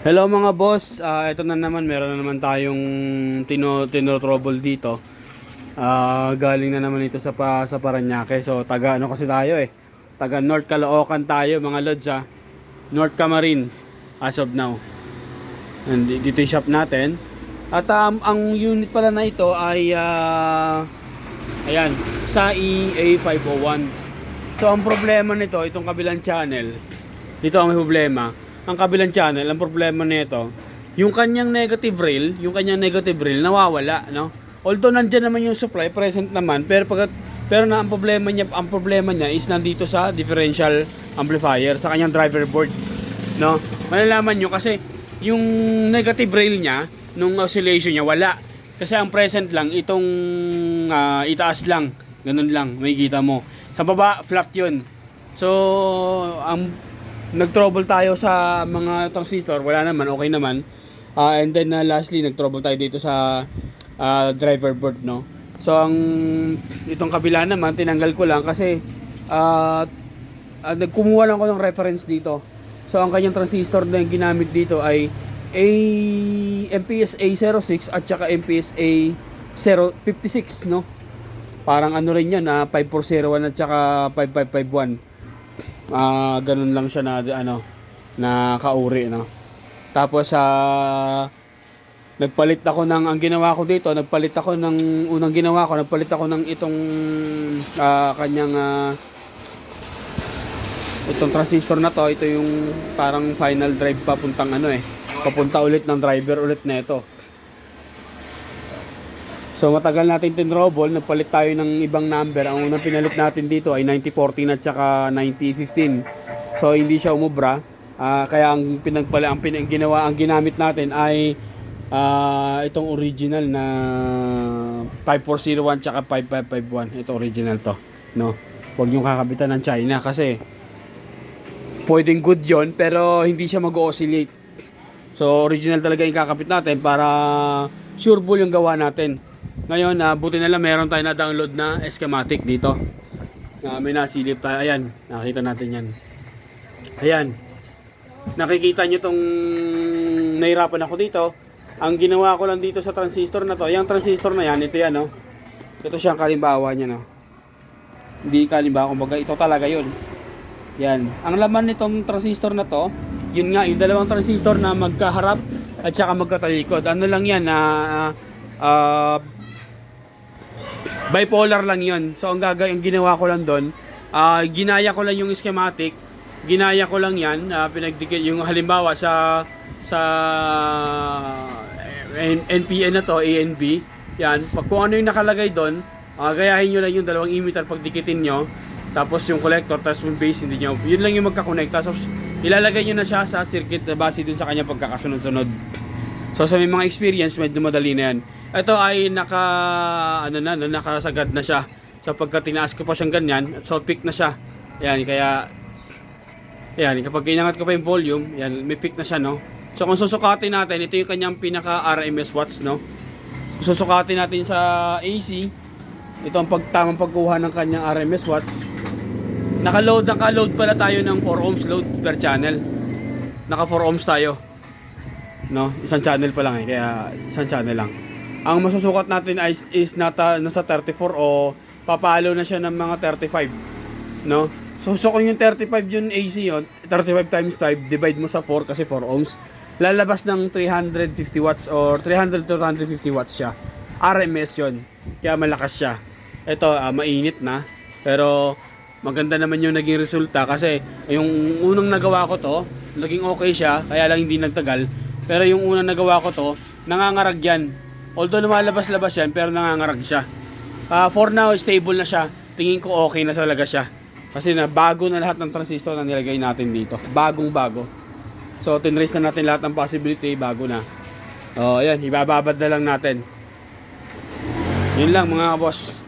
Hello mga boss, ito na naman, meron na naman tayong trouble dito. Galing na naman ito sa Parañaque. So taga ano kasi tayo taga North Caloocan tayo mga lods North Camarin as of now. And dito yung shop natin. At ang unit pala na ito ay ayan, sa EA501. So ang problema nito, itong kabilang channel, dito ang may problema. Ang kabilang channel, ang problema nito, yung kanyang negative rail nawawala, no? Although nandiyan naman yung supply, present naman, pero ang problema niya is nandito sa differential amplifier, sa kanyang driver board, no? Malalaman niyo kasi yung negative rail niya nung oscillation niya wala. Kasi ang present lang itong itaas lang, ganun lang, makikita mo. Sa baba flat 'yun. So ang nag-trouble tayo sa mga transistor, wala naman, okay naman. And then lastly, nag-trouble tayo dito sa driver board, no. So itong kabila naman tinanggal ko lang kasi nagkumuha lang ako ng reference dito. So ang kanyang transistor na yung ginamit dito ay MPSA 06 at saka MPSA 056, no. Parang ano rin 'yan, 5401 at saka 5551. Ganun lang siya na kauri, no. Tapos nagpalit ako ng itong kanyang itong transistor na to. Ito yung parang final drive papunta ulit ng driver ulit na ito. So matagal natin tinrouble, nagpalit tayo ng ibang number. Ang unang pinalit natin dito ay 9014 at saka 9015. So hindi siya umubra. Kaya ang ginamit natin ay itong original na 5401 tsaka 5551. Ito original to, no. Huwag niyo kakabitan ng China kasi pwedeng good 'yon pero hindi siya mag-oscillate. So original talaga yung kakabit natin para sure ball yung gawa natin. Ngayon, buti na lang meron tayo na download na schematic dito. May nasilip tayo. Ayan, nakita natin yan. Ayan. Nakikita nyo tong nahirapan ako dito. Ang ginawa ko lang dito sa transistor na to, yung transistor na yan, ito yan, no. Ito siyang kalimbawa niya, no. Hindi kalimbawa, kumbaga ito talaga yun. Yan. Ang laman nitong transistor na to, yun nga, yung dalawang transistor na magkaharap at saka magkatalikod. Ano lang yan, bipolar lang yun. So ang ginawa ko lang doon, ginaya ko lang yung schematic, ginaya ko lang yan, pinagdikit yung halimbawa sa NPN na to, ANB, yan, kung ano yung nakalagay doon, gayahin nyo lang yung dalawang emitter pagdikitin nyo, tapos yung collector, tapos yung base, hindi nyo, yun lang yung magkakonect, tapos ilalagay nyo na siya sa circuit na base dun sa kanya pagkakasunod-sunod. So sa may mga experience, medyo madali na yan. Ito ay nakasagad na siya. So pagka tinaas ko pa siyang ganyan, so peak na siya. Yan, kaya yan, kapag inangat ko pa yung volume, yan, may peak na siya, no. So kung susukatin natin, ito yung kanyang pinaka RMS watts, no. Kung susukatin natin sa AC, ito ang tamang pagkuha ng kanyang RMS watts. Naka-load pala tayo ng 4 ohms load per channel. Naka 4 ohms tayo, no. Isang channel pa lang kaya isang channel lang. Ang masusukat natin is nasa 34 o papalo na siya ng mga 35, no. So kung yung 35 yung AC yun, 35 times 5 divide mo sa 4 kasi 4 ohms, lalabas ng 350 watts or 300 to 250 watts siya. RMS yun, kaya malakas siya. Ito mainit na, pero maganda naman yung naging resulta kasi yung unang nagawa ko to, naging okay siya, kaya lang hindi nagtagal. Pero yung unang nagawa ko to, nangangarag yan. Although lumalabas-labas yan, pero nangangarag siya. For now, stable na siya. Tingin ko okay na talaga siya. Kasi bago na lahat ng transistor na nilagay natin dito. Bagong-bago. So, tinrace na natin lahat ng possibility, bago na. Ayan, ibababad na lang natin. Yun lang mga boss.